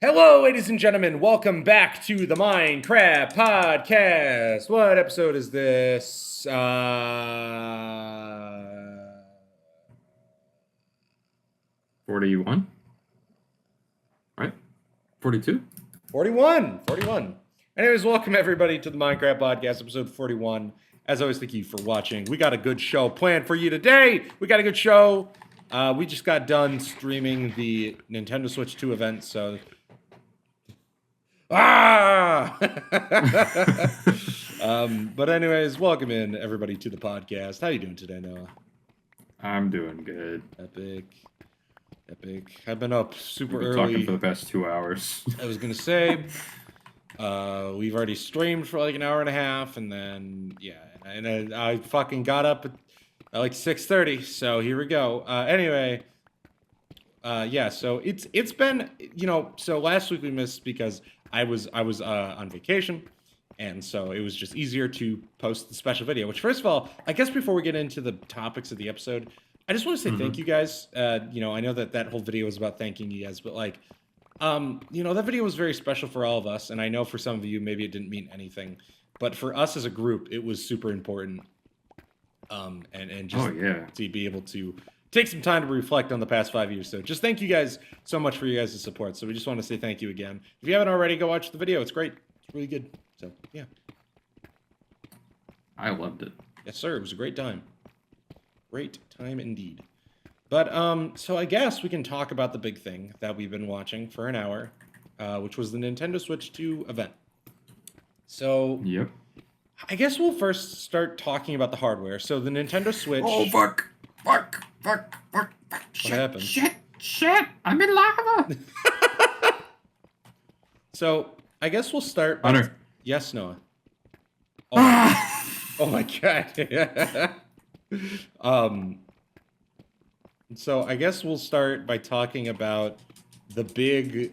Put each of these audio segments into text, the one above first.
Hello, ladies and gentlemen. Welcome back to the Minecraft Podcast. What episode is this? 41, right? 42? 41. 41. Anyways, welcome everybody to the Minecraft Podcast, episode 41. As always, thank you for watching. We got a good show planned for you today. We got a good show. We just got done streaming the Nintendo Switch 2 event, so... But anyways, welcome in everybody to the podcast. How you doing today, Noah? I'm doing good. Epic. I've been up super We've been early. talking for the past 2 hours. I was gonna say, we've already streamed for like an hour and a half, and then and I fucking got up at like 6:30. So here we go. Anyway, So it's been So last week we missed because I was on vacation, and so it was just easier to post the special video. Which, first of all, I guess before we get into the topics of the episode, I just want to say thank you guys. I know that whole video was about thanking you guys, but that video was very special for all of us, and I know for some of you maybe it didn't mean anything, but for us as a group, it was super important. And just to be able to take some time to reflect on the past 5 years. So just thank you guys so much for your guys' support. So we just want to say thank you again. If you haven't already, go watch the video. It's great. It's really good. So yeah. I loved it. Yes, sir. It was a great time. Great time indeed. But so I guess we can talk about the big thing that we've been watching for an hour, which was the Nintendo Switch 2 event. So yep. I guess we'll first start talking about the hardware. So the Nintendo Switch. Oh fuck! What happened? Shit! I'm in lava. So I guess we'll start. Hunter. Yes, Noah. Oh my god. So I guess we'll start by talking about the big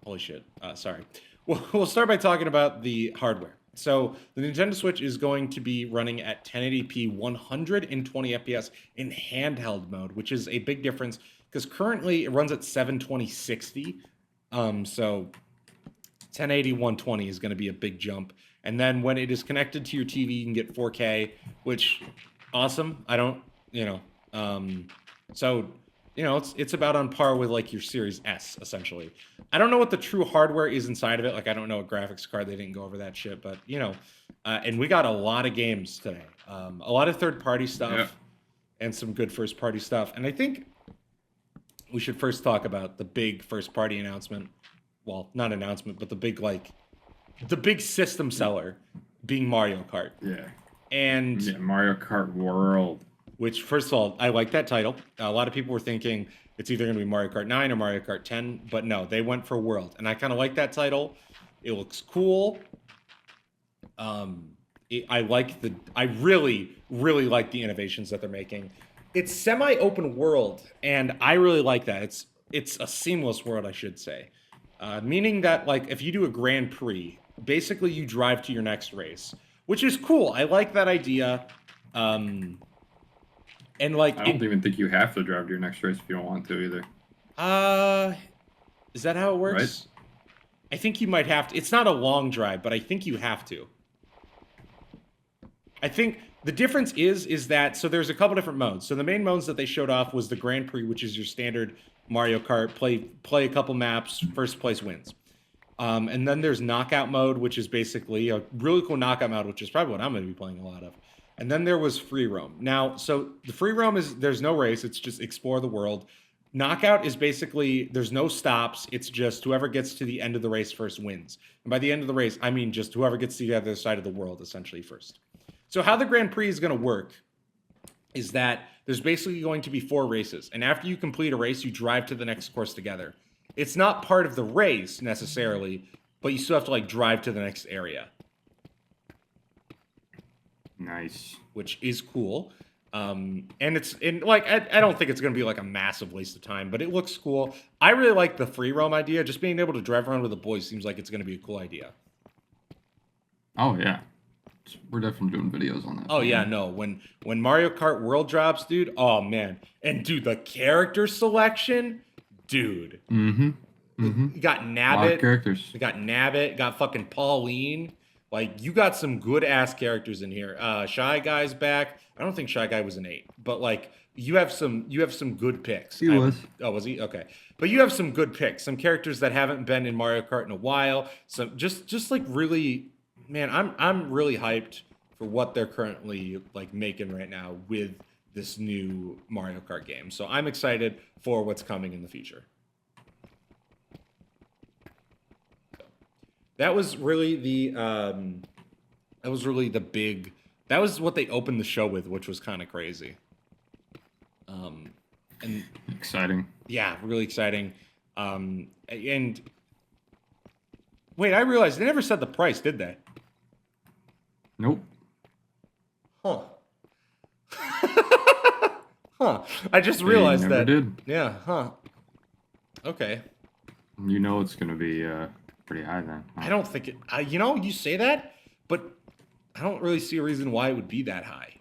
holy shit. Sorry. We'll start by talking about the hardware. So the Nintendo Switch is going to be running at 1080p 120 FPS in handheld mode, which is a big difference because currently it runs at 720 60. So 1080 120 is going to be a big jump. And then when it is connected to your TV, you can get 4K, which awesome. I don't, it's about on par with like your Series S essentially. I don't know what the true hardware is inside of it. Like I don't know a graphics card. They didn't go over that shit, but and we got a lot of games today. A lot of third-party stuff and some good first-party stuff. And I think we should first talk about the big first-party announcement. Well, not announcement, but the big system seller being Mario Kart. Yeah. And Mario Kart World. Which, first of all, I like that title. A lot of people were thinking it's either going to be Mario Kart 9 or Mario Kart 10, but no, they went for World. And I kind of like that title. It looks cool. I really, really like the innovations that they're making. It's semi-open world, and I really like that. It's a seamless world, I should say. Meaning that, like, if you do a Grand Prix, basically you drive to your next race, which is cool. I like that idea. And like, I don't even think you have to drive to your next race if you don't want to either. Is that how it works? Right? I think you might have to. It's not a long drive, but I think you have to. I think the difference is that, so there's a couple different modes. So the main modes that they showed off was the Grand Prix, which is your standard Mario Kart, play a couple maps, first place wins. And then there's knockout mode, which is basically a really cool knockout mode, which is probably what I'm going to be playing a lot of. And then there was free roam. Now, so the free roam there's no race. It's just explore the world. Knockout is basically, there's no stops. It's just whoever gets to the end of the race first wins. And by the end of the race, I mean just whoever gets to the other side of the world essentially first. So how the Grand Prix is going to work is that there's basically going to be 4 races. And after you complete a race, you drive to the next course together. It's not part of the race necessarily, but you still have to like drive to the next area. Nice. Which is cool. And I don't think it's going to be like a massive waste of time, but it looks cool. I really like the free roam idea. Just being able to drive around with the boys seems like it's going to be a cool idea. Oh, yeah. We're definitely doing videos on that. Oh yeah, no. When Mario Kart World drops, dude. Oh man, and dude, the character selection, dude. Mm-hmm. You got A lot of Nabbit. characters. You got Nabbit. Got fucking Pauline. Like you got some good ass characters in here. Shy Guy's back. I don't think Shy Guy was an 8, but like you have some good picks. He was. Oh, was he? Okay. But you have some good picks. Some characters that haven't been in Mario Kart in a while. So just like really, man, I'm really hyped for what they're currently like making right now with this new Mario Kart game. So I'm excited for what's coming in the future. That was really the big. That was what they opened the show with, which was kind of crazy. And Exciting. yeah, really exciting. And wait, I realized they never said the price, did they? Nope. Huh. Huh. I just realized never that. Did. Yeah. Huh. Okay. You know it's gonna be pretty high then. I don't think it. You say that, but I don't really see a reason why it would be that high.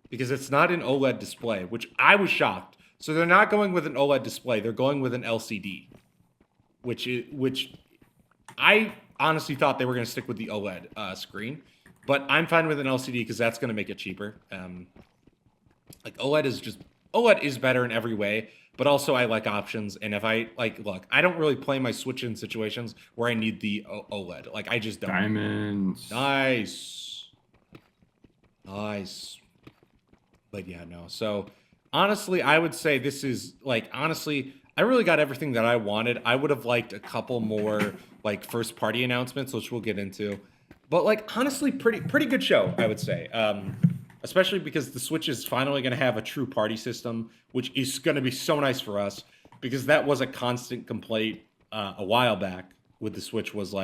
Because it's not an OLED display, which I was shocked. So they're not going with an OLED display; they're going with an LCD, which I honestly thought they were going to stick with the OLED screen, but I'm fine with an LCD because that's going to make it cheaper. OLED is better in every way, but also I like options. And if I look, I don't really play my Switch in situations where I need the OLED. Like I just don't. Diamonds. Nice. But yeah, no. So honestly, I would say this is I really got everything that I wanted. I would have liked a couple more first party announcements, which we'll get into. But honestly, pretty good show, I would say. Especially because the Switch is finally going to have a true party system, which is going to be so nice for us because that was a constant complaint a while back with the Switch was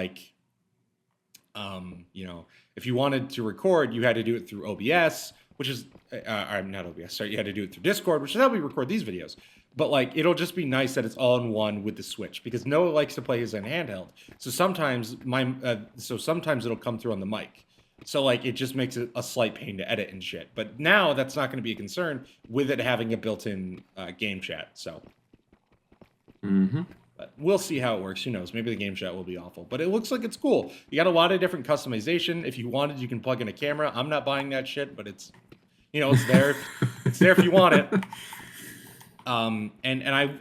if you wanted to record, you had to do it through OBS, which is not OBS. Sorry, you had to do it through Discord, which is how we record these videos. But it'll just be nice that it's all in one with the Switch because Noah likes to play his in handheld. So sometimes it'll come through on the mic. So it just makes it a slight pain to edit and shit. But now that's not going to be a concern with it having a built-in game chat. So. Mm-hmm. But we'll see how it works. Who knows? Maybe the game chat will be awful. But it looks like it's cool. You got a lot of different customization. If you wanted, you can plug in a camera. I'm not buying that shit, but it's there. It's there if you want it.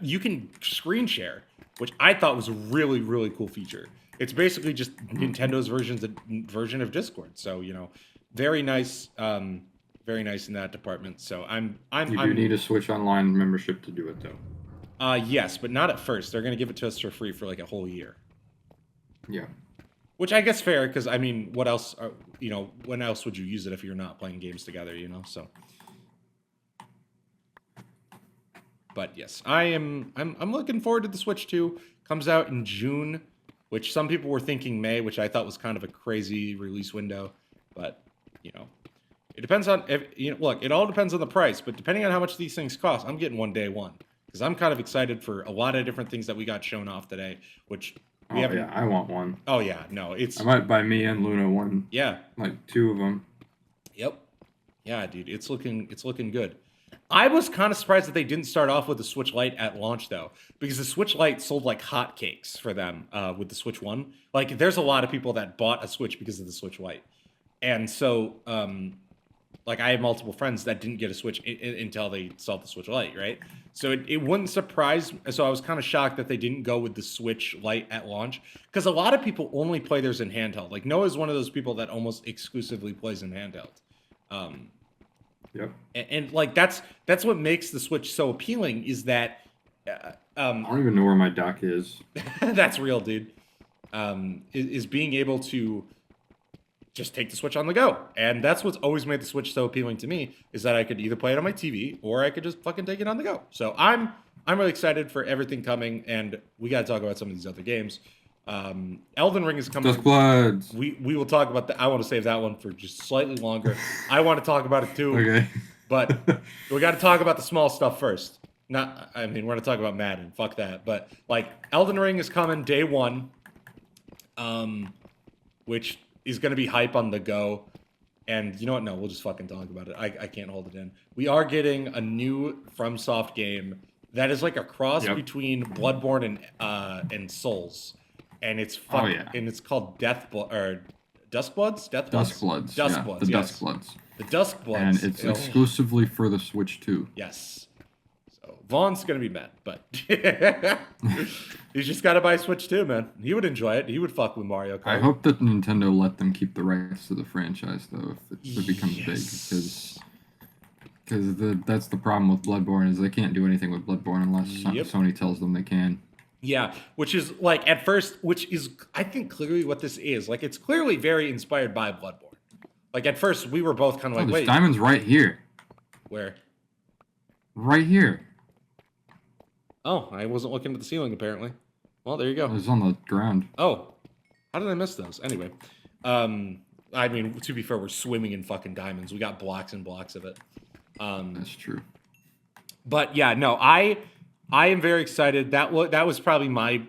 You can screen share, which I thought was a really, really cool feature. It's basically just Nintendo's version of Discord. So, very nice. Very nice in that department. So I'm need a Switch Online membership to do it though. Yes, but not at first. They're going to give it to us for free for a whole year. Yeah. Which I guess fair because what else? When else would you use it if you're not playing games together? So. But yes, I'm looking forward to the Switch 2. Comes out in June, which some people were thinking May, which I thought was kind of a crazy release window. But it depends on look. It all depends on the price, but depending on how much these things cost, I'm getting one day one. Because I'm kind of excited for a lot of different things that we got shown off today, which we haven't. Yeah, I want one. Oh yeah, no, it's. I might buy me and Luna one. Yeah. 2 of them. Yep. Yeah, dude, it's looking good. I was kind of surprised that they didn't start off with the Switch Lite at launch though, because the Switch Lite sold like hotcakes for them with the Switch One. There's a lot of people that bought a Switch because of the Switch Lite, and so I have multiple friends that didn't get a Switch until they saw the Switch Lite, right? So it wouldn't surprise. So I was kind of shocked that they didn't go with the Switch Lite at launch because a lot of people only play theirs in handheld. Noah's one of those people that almost exclusively plays in handheld. Yep. And that's what makes the Switch so appealing is that. I don't even know where my dock is. That's real, dude. Is being able to just take the Switch on the go. And that's what's always made the Switch so appealing to me is that I could either play it on my TV or I could just fucking take it on the go. So I'm really excited for everything coming, and we got to talk about some of these other games. Elden Ring is coming. Dusk Bloods. We will talk about that. I want to save that one for just slightly longer. I want to talk about it too. Okay. But we got to talk about the small stuff first. We're going to talk about Madden. Fuck that. But Elden Ring is coming day one. Which is going to be hype on the go. And you know what? No, we'll just fucking talk about it. I can't hold it in. We are getting a new FromSoft game that is like a cross between Bloodborne and Souls, and it's and it's called Duskbloods. Duskbloods. Duskbloods. The Yes. Duskbloods. The Duskbloods. And it's exclusively for the Switch 2. Yes. So Vaughn's gonna be mad, but he's just gotta buy Switch 2, man. He would enjoy it. He would fuck with Mario Kart. I hope that Nintendo let them keep the rights to the franchise, though, if it becomes big, because that's the problem with Bloodborne is they can't do anything with Bloodborne unless Sony tells them they can. Yeah, which is like at first, which is I think clearly what this is. Like it's clearly very inspired by Bloodborne. Like at first we were both kind of like, there's wait, diamonds right here. Where? Right here. Oh, I wasn't looking at the ceiling apparently. Well, there you go. It was on the ground. Oh, how did I miss those? Anyway, I mean, to be fair, we're swimming in fucking diamonds. We got blocks and blocks of it. That's true. But yeah, no, I am very excited. That was probably my.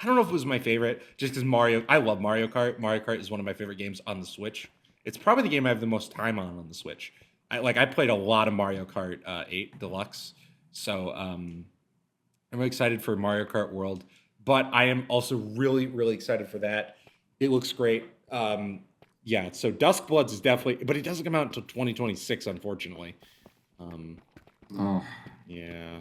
I don't know if it was my favorite, just because I love Mario Kart. Mario Kart is one of my favorite games on the Switch. It's probably the game I have the most time on the Switch. I played a lot of Mario Kart 8 Deluxe, so I'm really excited for Mario Kart World. But I am also really, really excited for that. It looks great. Yeah, so Duskbloods is definitely, but it doesn't come out until 2026, unfortunately. Yeah.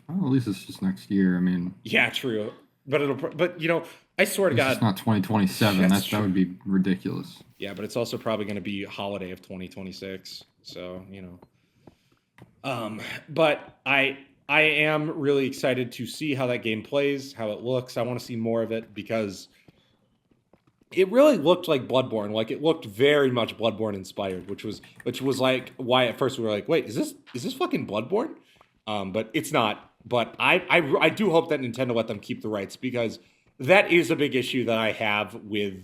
Well, at least it's just next year. I mean. Yeah, true. But you know, I swear to God, it's not 2027. That would be ridiculous. Yeah, but it's also probably going to be holiday of 2026. So you know. But I am really excited to see how that game plays, how it looks. I want to see more of it because it really looked like Bloodborne. Like it looked very much Bloodborne inspired, which was like why at first we were like, wait, is this fucking Bloodborne? But it's not. But I do hope that Nintendo let them keep the rights because that is a big issue that I have with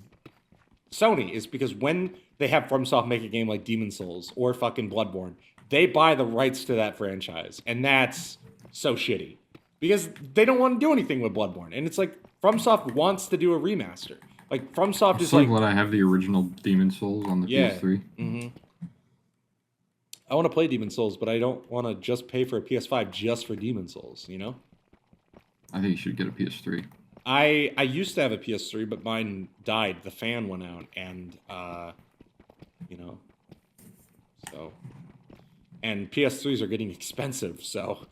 Sony is because when they have FromSoft make a game like Demon Souls or fucking Bloodborne, they buy the rights to that franchise, and that's so shitty because they don't want to do anything with Bloodborne, and it's like FromSoft wants to do a remaster. Like FromSoft is so like, glad I have the original Demon Souls on the PS3. Mm-hmm. I want to play Demon Souls, but I don't want to just pay for a PS5 just for Demon Souls. You know? I think you should get a PS3. I used to have a PS3, but mine died. The fan went out, and you know, so and PS3s are getting expensive. So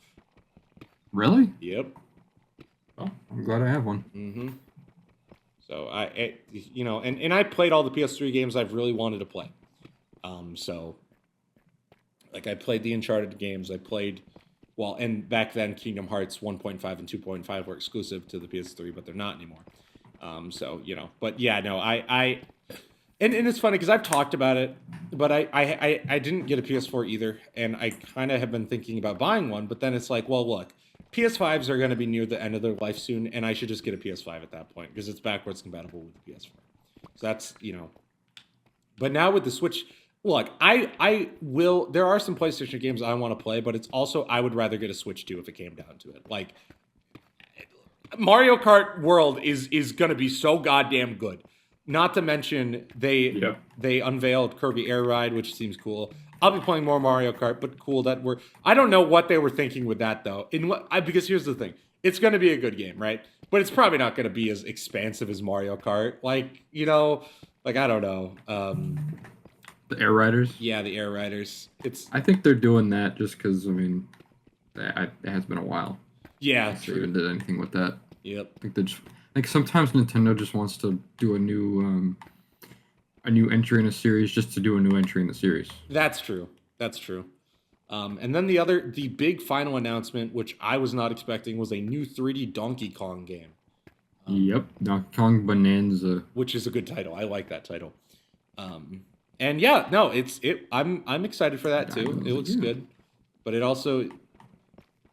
really? Yep. Oh, I'm glad I have one. Mm-hmm. So you know, and I played all the PS3 games I've really wanted to play. So like I played the Uncharted games. I played, well, and back then Kingdom Hearts 1.5 and 2.5 were exclusive to the PS3, but they're not anymore. So you know, but yeah, no, and it's funny because I've talked about it, but I didn't get a PS4 either, and I kind of have been thinking about buying one, but then it's like, well, look. PS5s are going to be near the end of their life soon, and I should just get a PS5 at that point because it's backwards compatible with the PS4. So that's, you know. But now with the Switch, look, I will. There are some PlayStation games I want to play, but it's also I would rather get a Switch 2 if it came down to it. Like Mario Kart World is going to be so goddamn good. Not to mention they unveiled Kirby Air Ride, which seems cool. I'll be playing more Mario Kart, but cool that I don't know what they were thinking with that though. Because here's the thing, it's going to be a good game, right? But it's probably not going to be as expansive as Mario Kart. Like you know, like I don't know. The Air Riders. Yeah, the Air Riders. I think they're doing that just because I mean, it has been a while. Yeah, they even did anything with that. Yep. I think sometimes Nintendo just wants to do a new entry in a series just to do a new entry in the series. That's true. And then the big final announcement, which I was not expecting, was a new 3D Donkey Kong game. Yep, Donkey Kong Bonanza, which is a good title. I like that title. And yeah, no, I'm excited for that too. It looks good, but it also,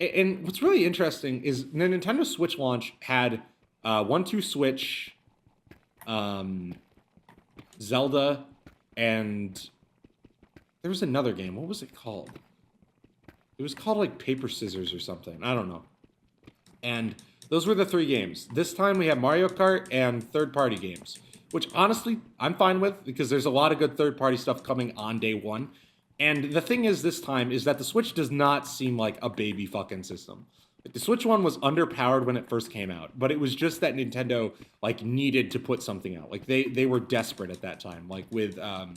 and what's really interesting is the Nintendo Switch launch had 1-2 Switch, Zelda, and there was another game. What was it called? It was called like Paper Scissors or something. I don't know. And those were the 3 games. This time we have Mario Kart and third-party games, which honestly I'm fine with because there's a lot of good third-party stuff coming on day one. And the thing is this time is that the Switch does not seem like a baby fucking system. Like, the Switch One was underpowered when it first came out, but it was just that Nintendo like needed to put something out. Like they were desperate at that time. Like with after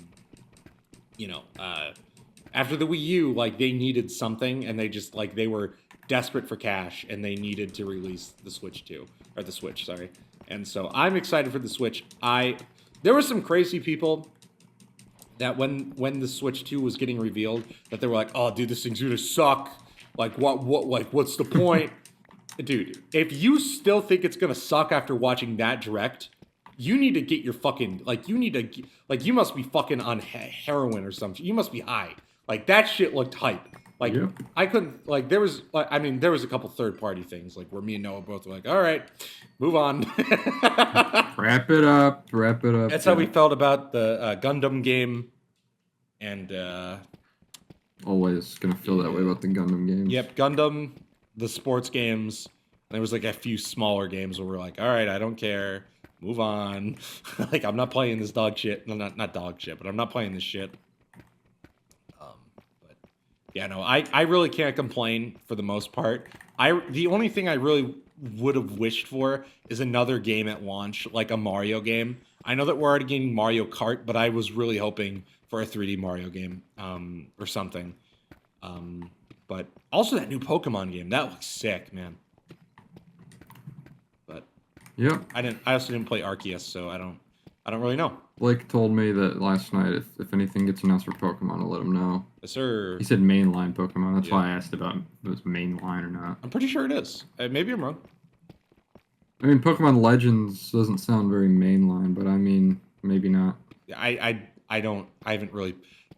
the Wii U, like they needed something, and they just like they were desperate for cash, and they needed to release the Switch 2 or the Switch, sorry. And so I'm excited for the Switch. There were some crazy people that when the Switch 2 was getting revealed, that they were like, "Oh, dude, this thing's gonna suck. Like, what's the point?" Dude, if you still think it's gonna suck after watching that direct, you need to get your fucking you must be fucking on heroin or something. You must be high. Like that shit looked hype. Like Yep. I couldn't like there was there was a couple third party things like where me and Noah both were like, all right, move on. Wrap it up. That's how we felt about the Gundam game, and always gonna feel that way about the Gundam games. yep, Gundam, the sports games. There was like a few smaller games where we're like, all right, I don't care, move on. Like I'm not playing this dog shit. No, not dog shit, but I'm not playing this shit. But yeah, no, I really can't complain for the most part. The only thing I really would have wished for is another game at launch, like a Mario game. I know that we're already getting Mario Kart, but I was really hoping for a 3D Mario game, or something. But also that new Pokemon game, that looks sick, man. But Yep. I also didn't play Arceus, so I don't really know. Blake told me that last night if anything gets announced for Pokemon, I'll let him know. Yes, sir. He said mainline Pokemon. That's Yeah. why I asked about if it was mainline or not. I'm pretty sure it is. Maybe I'm wrong. I mean, Pokemon Legends doesn't sound very mainline, but I mean, maybe not. Yeah, I haven't really.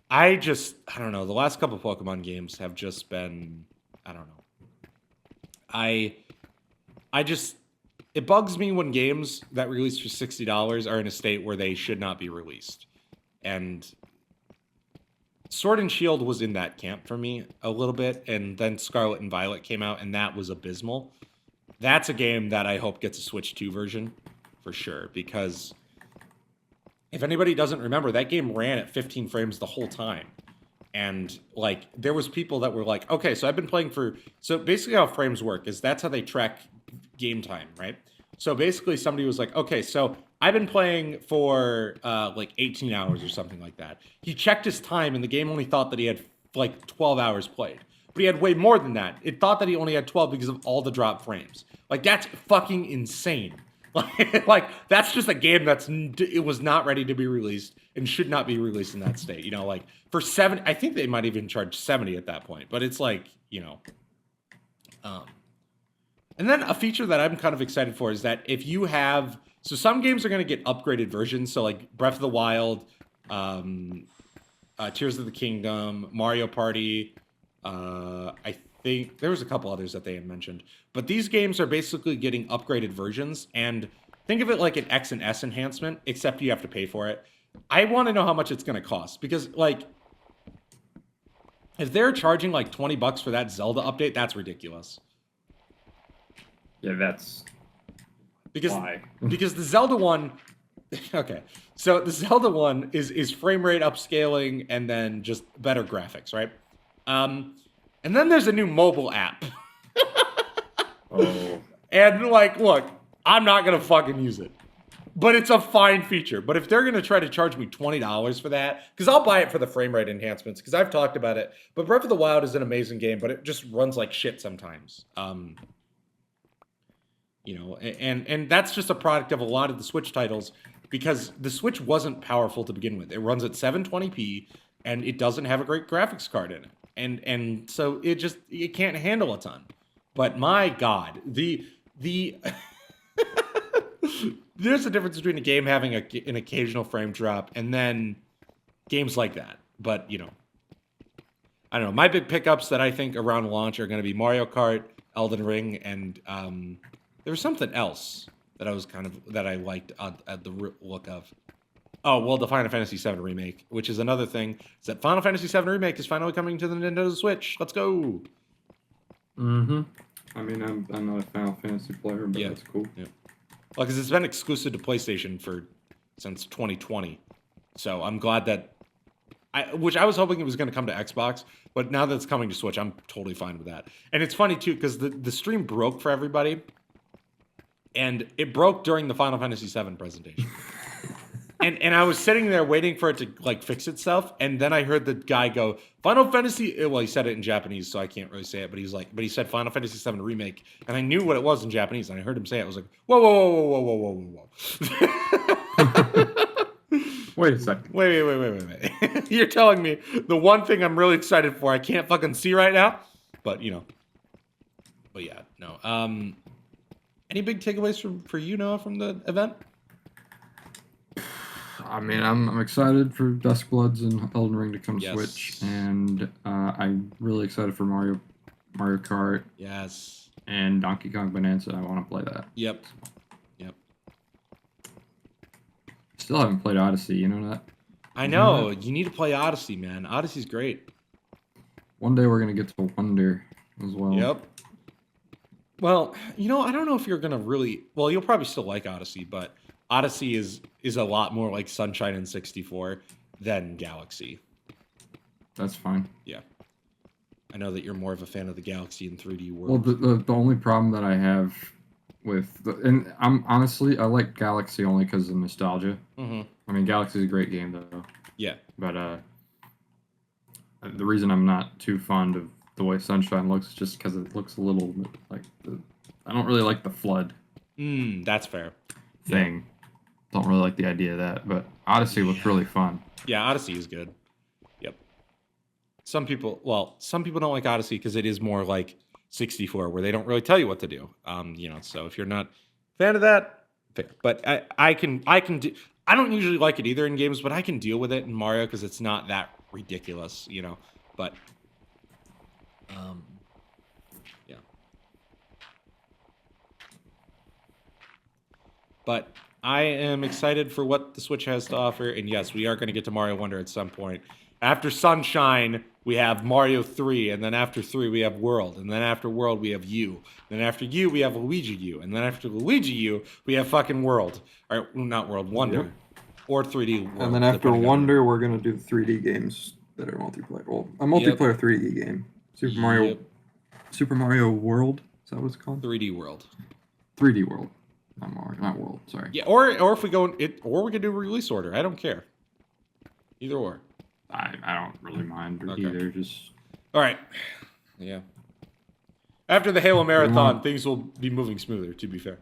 I don't know. The last couple of Pokemon games have just been, I don't know. It bugs me when games that release for $60 are in a state where they should not be released. And Sword and Shield was in that camp for me a little bit, and then Scarlet and Violet came out, and that was abysmal. That's a game that I hope gets a Switch 2 version for sure, because if anybody doesn't remember, that game ran at 15 frames the whole time. And like there was people that were like, okay, so I've been playing so basically how frames work is that's how they track game time, right? So basically somebody was like, okay, so I've been playing for like 18 hours or something like that. He checked his time and the game only thought that he had like 12 hours played. But he had way more than that. It thought that he only had 12 because of all the drop frames. Like that's fucking insane. Like that's just a game it was not ready to be released and should not be released in that state. You know, like for I think they might even charge 70 at that point. But it's like, you know, and then a feature that I'm kind of excited for is that if you have, so some games are going to get upgraded versions. So like Breath of the Wild, Tears of the Kingdom, Mario Party. I think there was a couple others that they had mentioned, but these games are basically getting upgraded versions, and think of it like an X and S enhancement, except you have to pay for it. I want to know how much it's going to cost, because like if they're charging like $20 for that Zelda update, that's ridiculous. Yeah, that's why. Because the Zelda one, okay, so the Zelda one is frame rate upscaling and then just better graphics, right? And then there's a new mobile app. Oh. And like, look, I'm not gonna fucking use it, but it's a fine feature. But if they're gonna try to charge me $20 for that, because I'll buy it for the frame rate enhancements, because I've talked about it. But Breath of the Wild is an amazing game, but it just runs like shit sometimes. You know, and that's just a product of a lot of the Switch titles, because the Switch wasn't powerful to begin with. It runs at 720p, and it doesn't have a great graphics card in it. And so it can't handle a ton. But my God, the there's a difference between a game having an occasional frame drop and then games like that. But, you know, I don't know. My big pickups that I think around launch are going to be Mario Kart, Elden Ring, and there was something else that I liked at the look of. Oh, well, the Final Fantasy VII Remake, which is another thing, is that Final Fantasy VII Remake is finally coming to the Nintendo Switch. Let's go. Mm-hmm. I mean, I'm not a Final Fantasy player, but Yeah. that's cool. Yeah. Well, because it's been exclusive to PlayStation for since 2020. So I'm glad that which I was hoping it was going to come to Xbox, but now that it's coming to Switch, I'm totally fine with that. And it's funny too because the stream broke for everybody, and it broke during the Final Fantasy VII presentation. And I was sitting there waiting for it to like fix itself, and then I heard the guy go, Final Fantasy, well, he said it in Japanese, so I can't really say it, but he said Final Fantasy VII Remake, and I knew what it was in Japanese, and I heard him say it. I was like, whoa, whoa, whoa, whoa, whoa, whoa, whoa, whoa. Wait a second. Wait. You're telling me the one thing I'm really excited for I can't fucking see right now? But, you know. But yeah, no. Any big takeaways for you, Noah, from the event? I mean, I'm excited for Duskbloods and Elden Ring to come to Yes. Switch, and I'm really excited for Mario Kart Yes. and Donkey Kong Bonanza. I want to play that. Yep. Still haven't played Odyssey, you know that? I know. You need to play Odyssey, man. Odyssey's great. One day we're going to get to Wonder as well. Yep. Well, you know, I don't know if you're going to really... Well, you'll probably still like Odyssey, but Odyssey is a lot more like Sunshine in 64 than Galaxy. That's fine. Yeah. I know that you're more of a fan of the Galaxy in 3D world. Well, the only problem that I have with... and I'm honestly, I like Galaxy only because of nostalgia. Mm-hmm. I mean, Galaxy's a great game, though. Yeah. But the reason I'm not too fond of the way Sunshine looks is just because it looks a little bit like I don't really like the flood That's fair. thing. Don't really like the idea of that. But Odyssey looks really fun. Yeah, Odyssey is good. Yep. Some people don't like Odyssey because it is more like 64, where they don't really tell you what to do. You know, so if you're not a fan of that, fair. But I don't usually like it either in games, but I can deal with it in Mario because it's not that ridiculous, you know. But yeah. But I am excited for what the Switch has to offer, and yes, we are going to get to Mario Wonder at some point. After Sunshine, we have Mario 3, and then after 3, we have World, and then after World, we have U. Then after U, we have Luigi U, and then after Luigi U, we have fucking World. Or, not World, Wonder. Yep. Or 3D World. And then after depending on- Wonder, we're gonna do the 3D games that are multiplayer. Well, a multiplayer 3D game. Super Mario World. Is that what it's called? 3D World. 3D World. Not Mario, not World, sorry. Yeah, or if we go it, or we can do release order. I don't care. Either or. I don't really mind Okay. either. Just All right. Yeah. After the Halo Marathon, things will be moving smoother, to be fair.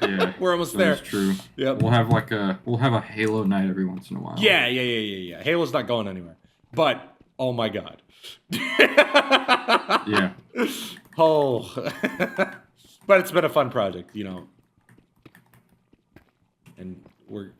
yeah, We're almost there. That's true. Yep. We'll have a Halo night every once in a while. Yeah. Halo's not going anywhere. But, oh my god. Yeah. Oh. But it's been a fun project, you know. And we're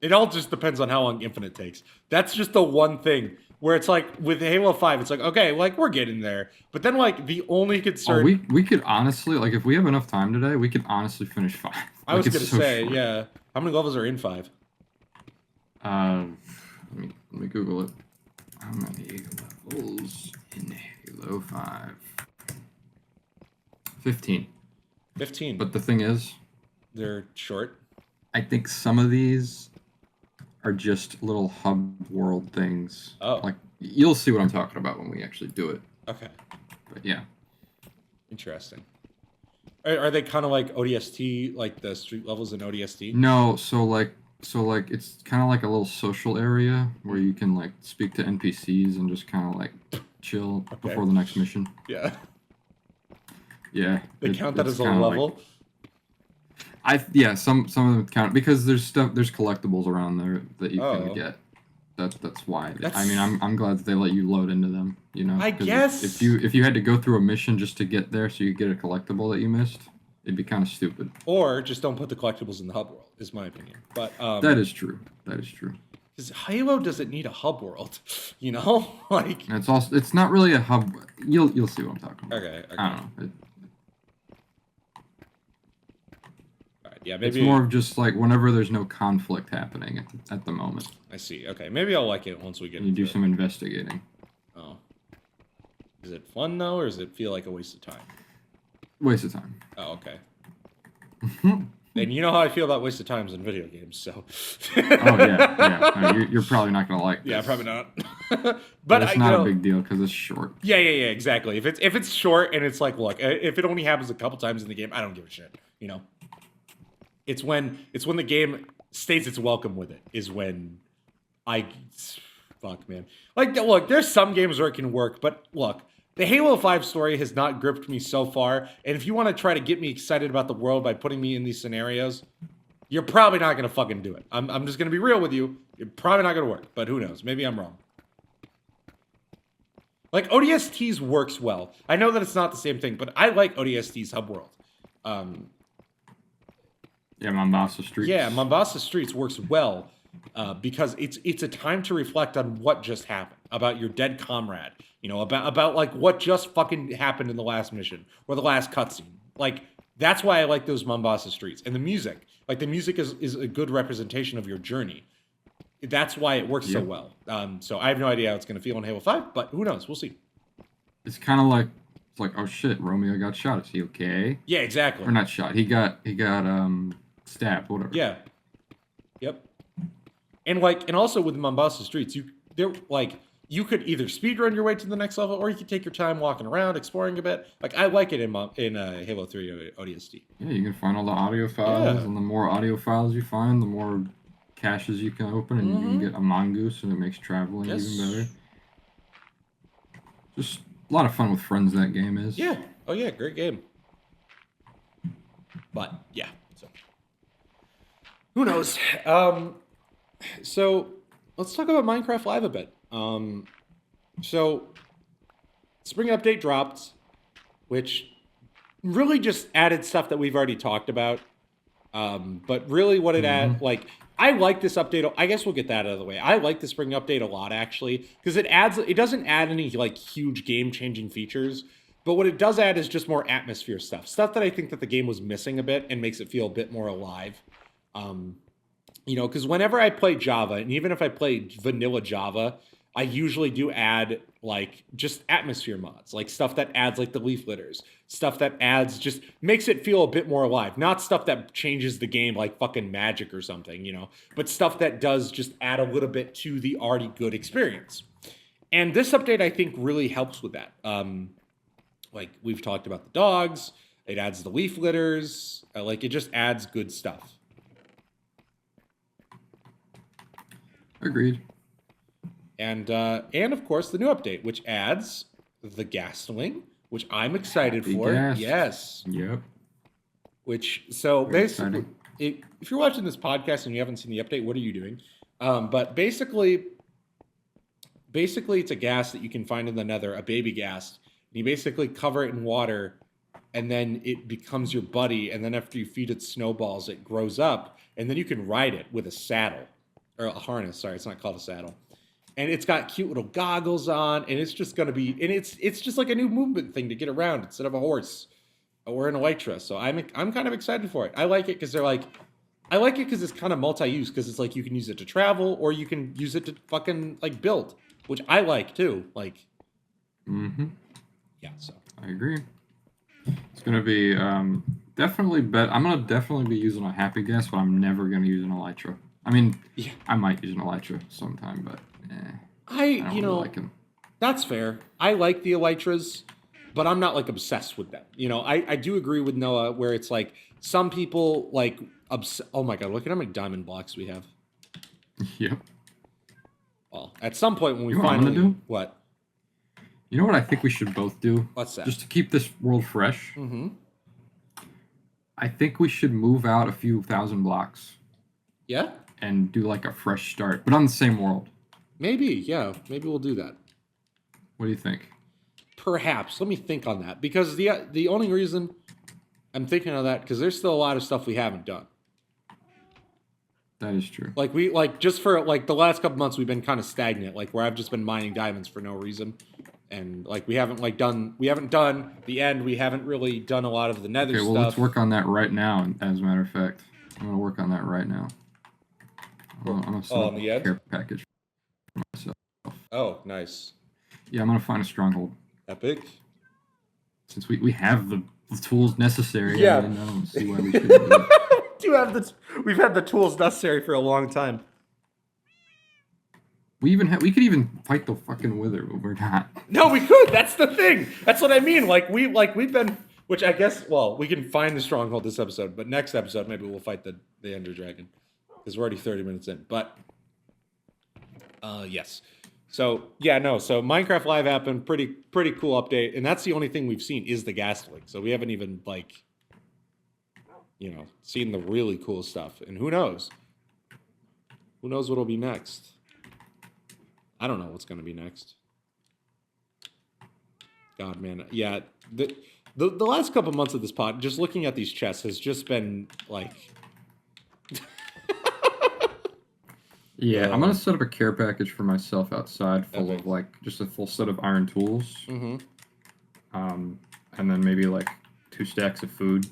it all just depends on how long Infinite takes. That's just the one thing where it's like with Halo 5, it's like, okay, like we're getting there. But then like the only concern we could honestly, like, if we have enough time today, we could honestly finish 5. I was Like, gonna it's so say, short. yeah. How many levels are in 5? Let me Google it. How many levels in Halo 5? 15. 15. But the thing is, They're short. I think some of these are just little hub world things. Oh. Like, you'll see what I'm talking about when we actually do it. Okay. But yeah. Interesting. Are they kind of like ODST, like the street levels in ODST? No, so like it's kind of like a little social area where you can like speak to NPCs and just kind of like chill Okay. before the next mission. Yeah. Yeah. They count that it's as a kinda like- level? some of them count because there's collectibles around there that you Oh. can get. That's why. I That's- mean, I'm glad that they let you load into them. You know, I 'Cause guess- if you had to go through a mission just to get there so you get a collectible that you missed, it'd be kind of stupid. Or just don't put the collectibles in the hub world, is my opinion. But That is true. That is true. 'cause Halo doesn't need a hub world, you know? Like, And it's not really a hub. You'll see what I'm talking about. okay. I don't know. All right, yeah, It's maybe more of just like whenever there's no conflict happening at the moment, I see. Okay, maybe I'll like it once we get and you into do it. some investigating. Oh. Is it fun though, or does it feel like a waste of time? Waste of time. Oh, okay. And you know how I feel about wasted times in video games, so. Oh yeah. No, you're probably not gonna like this. Yeah, probably not. But it's not a big deal because it's short. Yeah, exactly. If it's short and it's like, look, if it only happens a couple times in the game, I don't give a shit. You know, it's when the game states its welcome with it is when fuck, man. Like, look, there's some games where it can work, but look. The Halo 5 story has not gripped me so far, and if you want to try to get me excited about the world by putting me in these scenarios, you're probably not going to fucking do it. I'm just going to be real with you. You're probably not going to work, but who knows? Maybe I'm wrong. Like, ODSTs works well. I know that it's not the same thing, but I like ODST's hub world. Yeah, Mombasa Streets. Yeah, Mombasa Streets works well because it's a time to reflect on what just happened, about your dead comrade. You know, about like what just fucking happened in the last mission or the last cutscene. Like, that's why I like those Mombasa Streets. And the music. Like, the music is a good representation of your journey. That's why it works so well. So I have no idea how it's going to feel in Halo 5, but who knows? We'll see. It's kind of like, it's like, oh shit, Romeo got shot. Is he okay? Yeah, exactly. Or not shot. He got stabbed, whatever. Yeah. Yep. And also with Mombasa Streets, you could either speedrun your way to the next level, or you could take your time walking around, exploring a bit. Like, I like it in Halo 3 ODST. Yeah, you can find all the audio files, and the more audio files you find, the more caches you can open, and you can get a mongoose, and it makes traveling even better. Just a lot of fun with friends, that game is. Yeah. Oh, yeah, great game. But, yeah. So, who knows? So, let's talk about Minecraft Live a bit. So, Spring Update dropped, which really just added stuff that we've already talked about. But really what it added, like, I like this update. I guess we'll get that out of the way. I like the Spring Update a lot, actually, because it doesn't add any, like, huge game-changing features. But what it does add is just more atmosphere stuff. Stuff that I think that the game was missing a bit and makes it feel a bit more alive. You know, because whenever I play Java, and even if I play vanilla Java, I usually do add, like, just atmosphere mods, like stuff that adds, like, the leaf litters, stuff that adds, just makes it feel a bit more alive. Not stuff that changes the game like fucking magic or something, you know, but stuff that does just add a little bit to the already good experience. And this update, I think, really helps with that. Like, we've talked about the dogs, it adds the leaf litters, like, it just adds good stuff. Agreed. And of course the new update, which adds the Ghastling, which I'm excited for. Ghast. Yes. Yep. So basically, if you're watching this podcast and you haven't seen the update, what are you doing? But basically it's a ghast that you can find in the Nether, a baby ghast. And you basically cover it in water, and then it becomes your buddy. And then after you feed it snowballs, it grows up, and then you can ride it with a saddle or a harness. Sorry, it's not called a saddle. And it's got cute little goggles on, and it's just going to be, and it's just like a new movement thing to get around instead of a horse or an elytra. So I'm kind of excited for it. I like it because it's kind of multi-use, because it's like you can use it to travel, or you can use it to fucking like build, which I like too. Like, yeah. So I agree. It's gonna be definitely better. I'm gonna definitely be using a happy gas, but I'm never gonna use an elytra. I mean, I might use an elytra sometime, but I don't really like them. That's fair. I like the elytras, but I'm not like obsessed with them. You know, I do agree with Noah where it's like some people like oh my god, look at how many diamond blocks we have. Yep. Well, at some point when we finally what I'm gonna do? What? You know what I think we should both do? What's that? Just to keep this world fresh. I think we should move out a few thousand blocks. Yeah? And do like a fresh start, but on the same world. Maybe, yeah. Maybe we'll do that. What do you think? Perhaps. Let me think on that. Because the only reason I'm thinking of that, because there's still a lot of stuff we haven't done. That is true. Like just for like the last couple months we've been kind of stagnant, like where I've just been mining diamonds for no reason. And like we haven't done the end, we haven't really done a lot of the nether stuff. Okay, well let's work on that right now, as a matter of fact. I'm gonna work on that right now. I'm gonna set up a care package for myself. Oh, nice. Yeah, I'm gonna find a stronghold. Epic. Since we have the tools necessary, yeah. I don't see why we shouldn't do it. do have we've had the tools necessary for a long time. We could even fight the fucking wither, but we're not. No, we could. That's the thing. That's what I mean. We've been, which I guess, well, we can find the stronghold this episode, but next episode maybe we'll fight the Ender Dragon because we're already 30 minutes in. But yes. So yeah, no. So Minecraft Live happened, pretty cool update, and that's the only thing we've seen is the gas leak. So we haven't even seen the really cool stuff. And who knows? Who knows what'll be next? I don't know what's gonna be next. God, man, yeah. The last couple months of this pod, just looking at these chests, has just been like. Yeah, I'm gonna set up a care package for myself outside, full of just a full set of iron tools. Mm-hmm. And then maybe 2 stacks of food.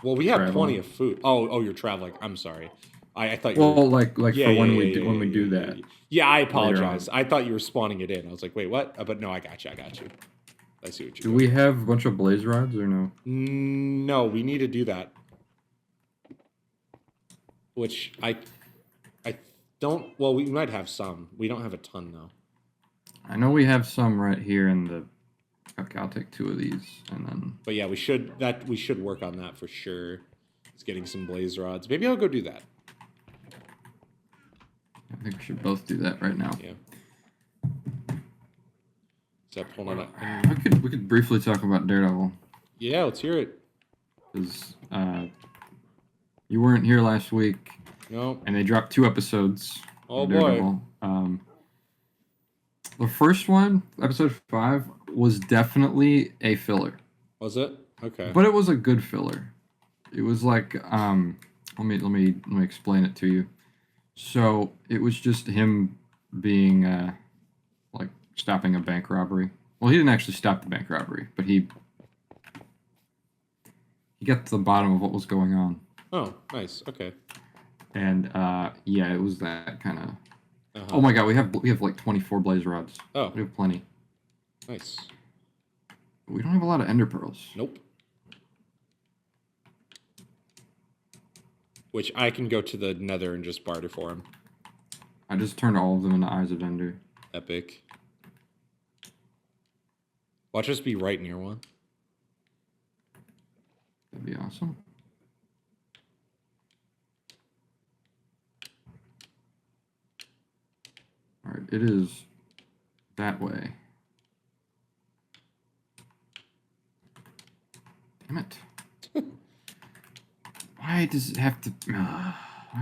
Well, we have plenty of food. Oh, you're traveling. I'm sorry. I thought you were... Well, when we do that. Yeah, I apologize. I thought you were spawning it in. I was like, wait, what? But no, I got you. I see what you're doing. Do we have a bunch of blaze rods or no? No, we need to do that. Which I don't... Well, we might have some. We don't have a ton, though. I know we have some right here in the... Okay, I'll take 2 of these, and then... But yeah, we should work on that for sure. It's getting some blaze rods. Maybe I'll go do that. I think we should both do that right now. Yeah. Except, hold on. We could briefly talk about Daredevil. Yeah, let's hear it. Because you weren't here last week. No. And they dropped 2 episodes. Oh, boy. The first one, episode 5, was definitely a filler. Was it? Okay. But it was a good filler. It was let me explain it to you. So it was just him being stopping a bank robbery. Well, he didn't actually stop the bank robbery, but he got to the bottom of what was going on. Oh, nice. Okay. And yeah, it was that kind of. Oh my god, we have 24 blaze rods. Oh, we have plenty. Nice. We don't have a lot of ender pearls. Nope. Which I can go to the nether and just barter for him. I just turned all of them into eyes of ender. Epic. Watch us be right near one. That'd be awesome. Alright, it is that way. Damn it. Why does it have to... why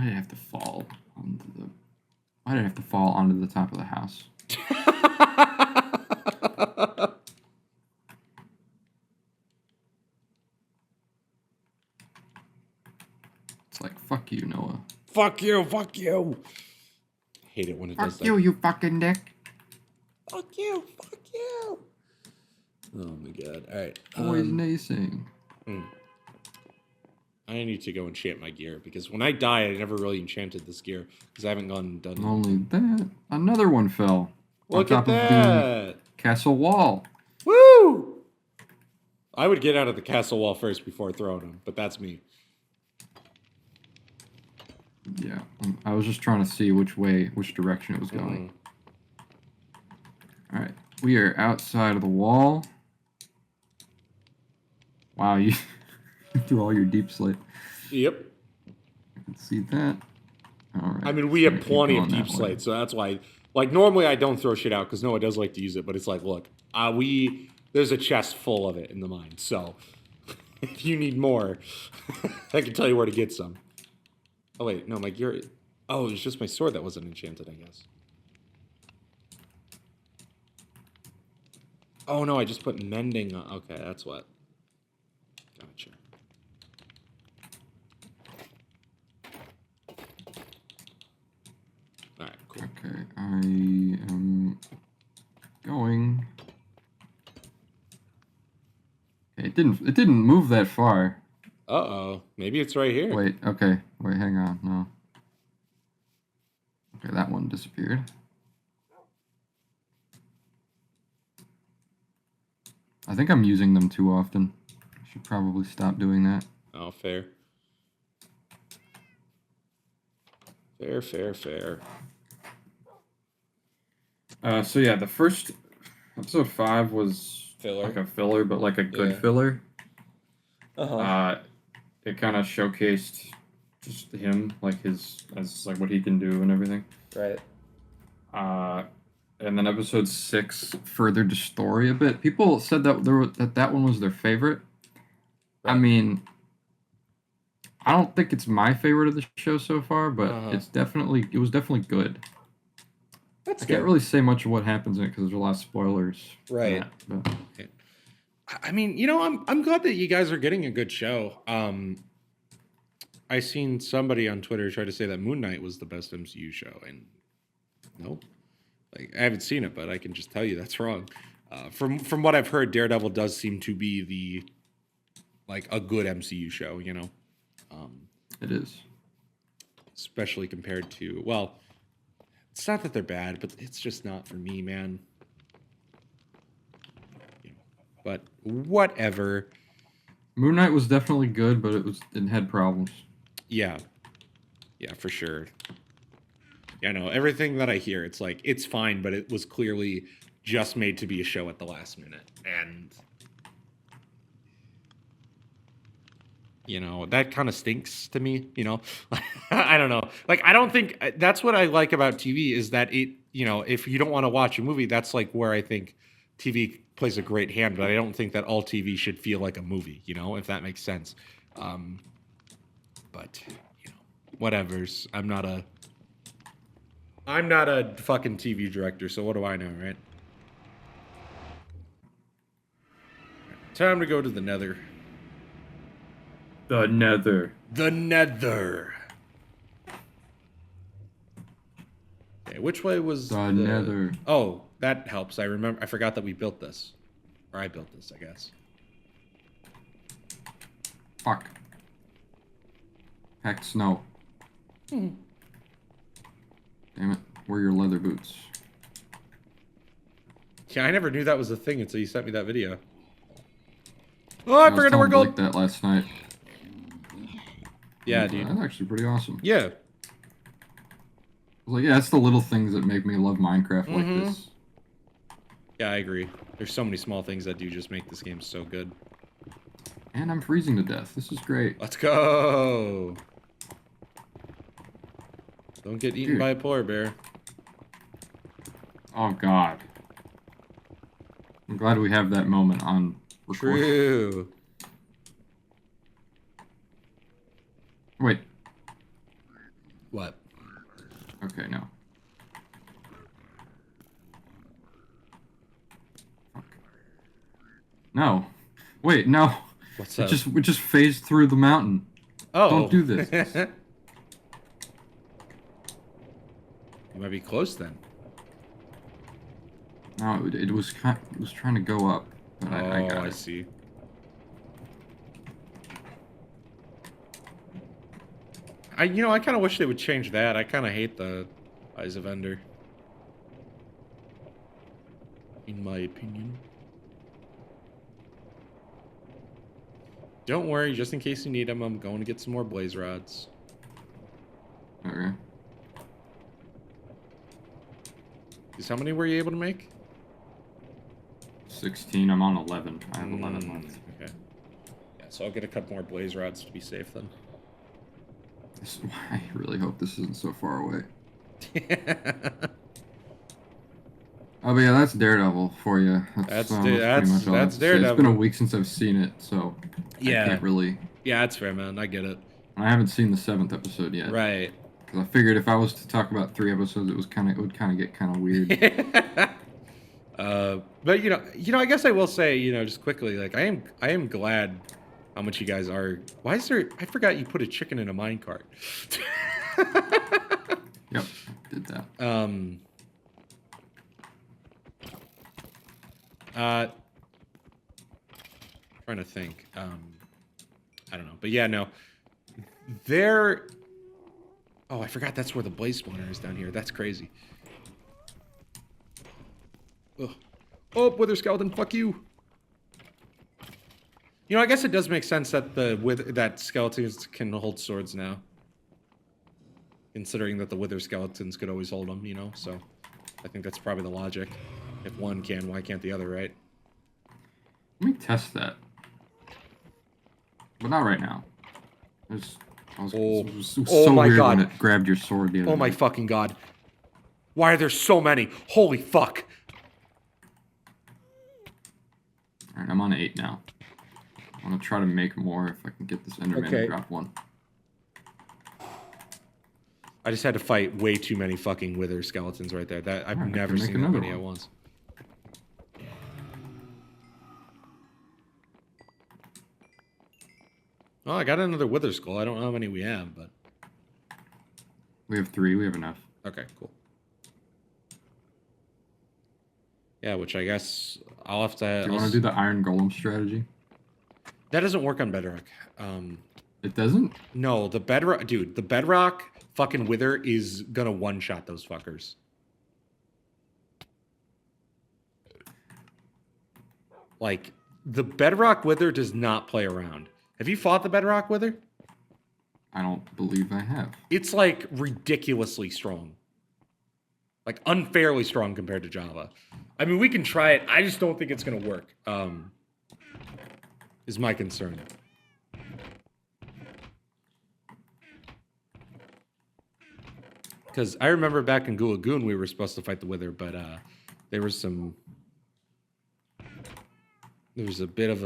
did it have to fall onto the... Why did it have to fall onto the top of the house? It's like, fuck you, Noah. Fuck you, fuck you. Hate it when it does that. Fuck you, you fucking dick. Fuck you, fuck you. Oh my god. Alright. Always naysaying. I need to go enchant my gear because when I die, I never really enchanted this gear because I haven't gone and done it. Not only that, another one fell. Look on at top of that. the castle wall. Woo! I would get out of the castle wall first before throwing them, but that's me. Yeah, I was just trying to see which direction it was going. All right, we are outside of the wall. Wow, you threw all your deep slate. Yep. I can see that. All right. I mean, we have plenty of deep slate, so that's why. Like, normally I don't throw shit out because Noah does like to use it, but it's like, look, there's a chest full of it in the mine, so if you need more, I can tell you where to get some. Oh, wait, no, my gear... Oh, it was just my sword that wasn't enchanted, I guess. Oh, no, I just put mending on... Okay, that's what. Gotcha. Alright, cool. Okay, I am going... Okay, it didn't move that far. Uh-oh. Maybe it's right here. Wait, okay. Wait, hang on. No. Okay, that one disappeared. I think I'm using them too often. I should probably stop doing that. Oh, fair. Fair, fair, fair. So yeah, the first episode 5 was Filler. like a filler, but like a good Yeah. filler. Uh-huh. It kind of showcased just him, like like what he can do and everything. Right. And then episode 6. Furthered the story a bit. People said that that one was their favorite. I Right. mean, I don't think it's my favorite of the show so far, but it was definitely good. That's I good. can't really say much of what happens in it because there's a lot of spoilers. Right. But I mean, I'm glad that you guys are getting a good show. I seen somebody on Twitter try to say that Moon Knight was the best MCU show, and nope. Like, I haven't seen it, but I can just tell you that's wrong. From what I've heard, Daredevil does seem to be a good MCU show, it is. especially compared to, well, it's not that they're bad, but it's just not for me, man. But whatever. Moon Knight was definitely good, but it had problems. Yeah, for sure. Yeah, no, everything that I hear, it's like, it's fine, but it was clearly just made to be a show at the last minute. And, that kind of stinks to me, I don't know. Like, I don't think, that's what I like about TV is that it, if you don't want to watch a movie, that's like where I think TV plays a great hand, but I don't think that all TV should feel like a movie, if that makes sense. But, whatever's. I'm not a fucking TV director, so what do I know, right? Time to go to the Nether. The Nether. The Nether. Okay, which way was The Nether. Oh, that helps. I forgot that we built this. Or I built this, I guess. Fuck. Heck, snow. Damn it. Where are your leather boots? Yeah, I never knew that was a thing until you sent me that video. Oh, I forgot to wear I gold. like that last night. Yeah, dude. That's actually pretty awesome. Yeah. I was like, yeah, that's the little things that make me love Minecraft like this. Yeah, I agree. There's so many small things that do just make this game so good. And I'm freezing to death. This is great. Let's go. Don't get eaten Dude. by a polar bear. Oh, God. I'm glad we have that moment on recording. True. Wait. What? Okay, no. Fuck. No. Wait, no. What's It up? just phased through the mountain. Oh. Don't do this. You might be close then. No, it was trying to go up. But I got I it. see. I kind of wish they would change that. I kind of hate the Eyes of Ender. In my opinion. Don't worry, just in case you need them, I'm going to get some more blaze rods. Okay. How many were you able to make? 16. I'm on 11. I have 11 left. Okay. Yeah, so I'll get a couple more blaze rods to be safe then. I really hope this isn't so far away. Oh, but yeah, that's Daredevil for you. That's pretty much all I have to say. It's been Daredevil. a week since I've seen it, so Yeah. I can't really. Yeah, that's fair, man. I get it. I haven't seen the 7th episode yet. Right. Because I figured if I was to talk about 3 episodes, it would kind of get kind of weird. But I guess I will say, just quickly, like I am glad how much you guys are. Why is there? I forgot you put a chicken in a minecart. Yep, did that. Trying to think. I don't know, but yeah, no. There. Oh, I forgot that's where the blaze spawner is down here. That's crazy. Ugh. Oh, wither skeleton, fuck you. I guess it does make sense that that skeletons can hold swords now. considering that the wither skeletons could always hold them, you know. So I think that's probably the logic. If one can, why can't the other, right? Let me test that. But not right now. It was so my weird God. when it grabbed your sword the other Oh my night. fucking God. Why are there so many? Holy fuck. Alright, I'm on 8 now. I'm gonna try to make more if I can get this Enderman Okay. to drop one. I just had to fight way too many fucking wither skeletons right there. That I've Alright, I never can make seen that another many at one. once. Oh, I got another wither skull. I don't know how many we have, but We have 3, we have enough. okay, cool. Yeah, which I guess I'll have to. Do you want to do the Iron Golem strategy? That doesn't work on Bedrock. It doesn't? No, the Bedrock, dude. The Bedrock fucking wither is gonna one-shot those fuckers. Like, the Bedrock wither does not play around. Have you fought the Bedrock wither? I don't believe I have. It's like ridiculously strong. Like unfairly strong compared to Java. I mean, we can try it. I just don't think it's gonna work. Is my concern. Because I remember back in Gulagoon we were supposed to fight the Wither, but there was some. There was a bit of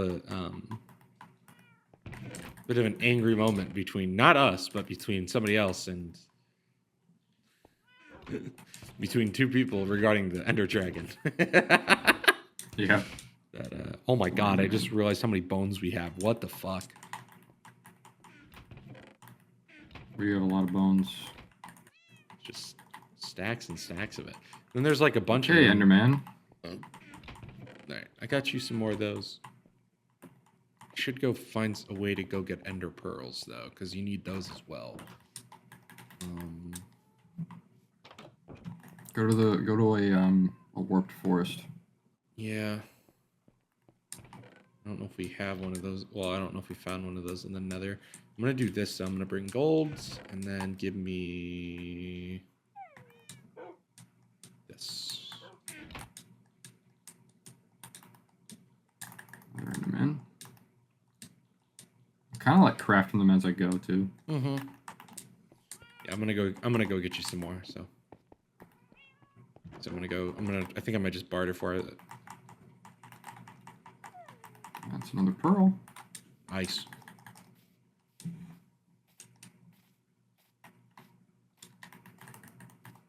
an angry moment between not us, but between somebody else and between two people regarding the Ender Dragon. Yeah. That, oh my God! I just realized how many bones we have. What the fuck? We have a lot of bones. Just stacks and stacks of it. Then there's like a bunch Hey, of them. Enderman. All right, I got you some more of those. Should go find a way to go get ender pearls though, because you need those as well. Go to a warped forest. Yeah. I don't know if we have one of those. Well, I don't know if we found one of those in the Nether. I'm gonna do this. So I'm gonna bring golds and then give me this. Enderman. Kind of like crafting them as I go too. Mm-hmm. Yeah, I'm gonna go get you some more. So I think I might just barter for it. That's another pearl. Nice.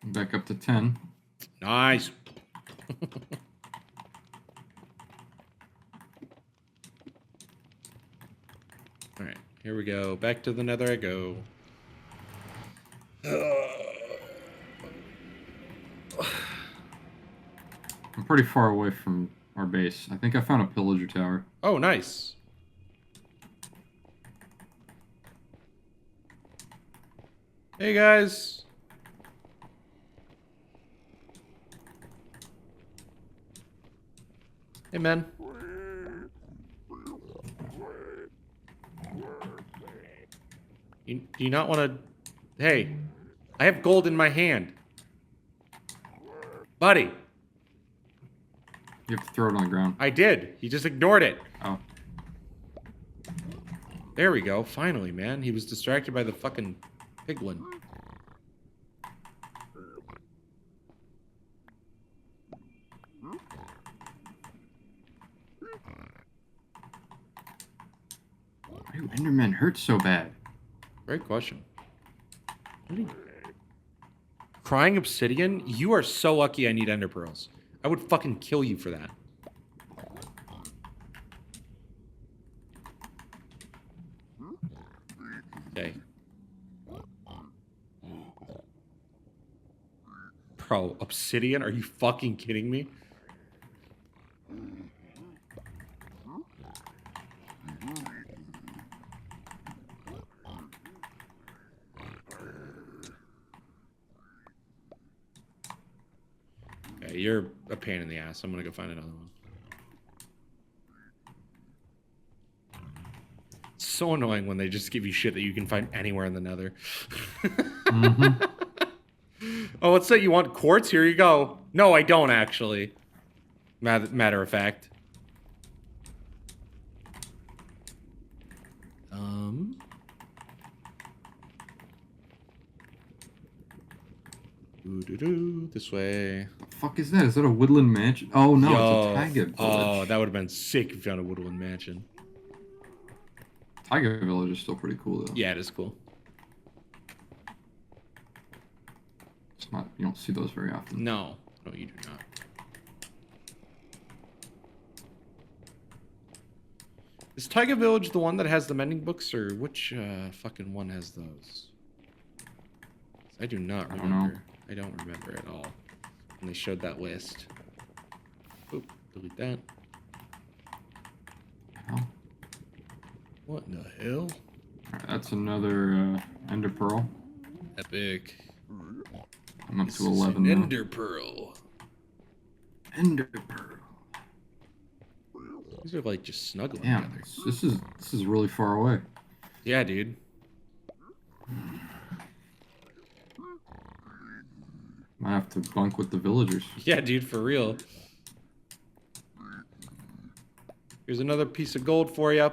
Back up to 10. Nice. All right, here we go. Back to the Nether I go. I'm pretty far away from our base. I think I found a pillager tower. Oh, nice. Hey, guys. Hey, man. Do you not want to... Hey, I have gold in my hand. Buddy, You have to throw it on the ground. I did. He just ignored it. Oh. There we go. Finally, man. He was distracted by the fucking piglin. Why do Endermen hurt so bad? Great question. Crying obsidian? You are so lucky I need ender pearls. I would fucking kill you for that. Okay. Bro, obsidian? Are you fucking kidding me? Okay, you're a pain in the ass. I'm gonna go find another one. so annoying when they just give you shit that you can find anywhere in the Nether. Mm-hmm. Oh, what's that? You want quartz? Here you go. No, I don't actually. Matter of fact. This way. The fuck is that? Is that a woodland mansion? Oh no, Yo. it's a taiga village. Oh, that would have been sick if you found a woodland mansion. Taiga village is still pretty cool though. Yeah, it is cool. It's not. You don't see those very often. No, you do not. Is Taiga Village the one that has the mending books, or which fucking one has those? I do not remember. I don't know. I don't remember at all. When they showed that list. Oop, delete that. Oh. What in the hell? Alright, that's another Ender Pearl. Epic. I'm up This to is 11 an now. Ender Pearl. Ender Pearl. These are like just snuggling Damn, together. this is really far away. Yeah, dude. Might have to bunk with the villagers. Yeah, dude, for real. Here's another piece of gold for you.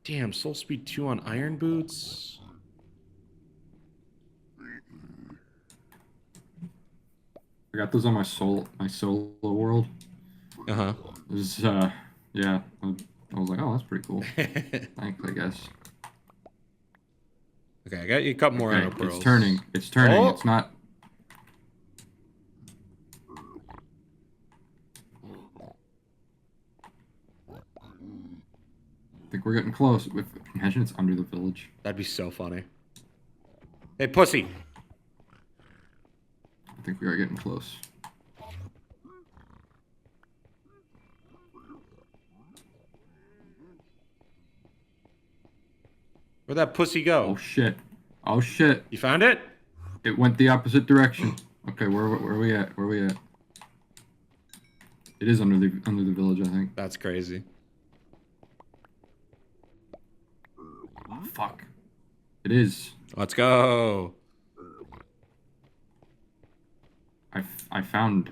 Damn, soul speed 2 on iron boots. I got those on my solo world. Uh-huh. It was, yeah. I was like, oh, that's pretty cool. Thanks, I guess. Okay, I got you a couple more Okay, Ender Pearls. it's turning. It's turning. Oh! It's not. I think we're getting close. Imagine it's under the village. That'd be so funny. Hey, pussy. I think we are getting close. Where'd that pussy go? Oh shit! Oh shit! You found it? It went the opposite direction. Okay, where are we at? Where are we at? It is under the village, I think. That's crazy. Oh, fuck. It is. Let's go. I found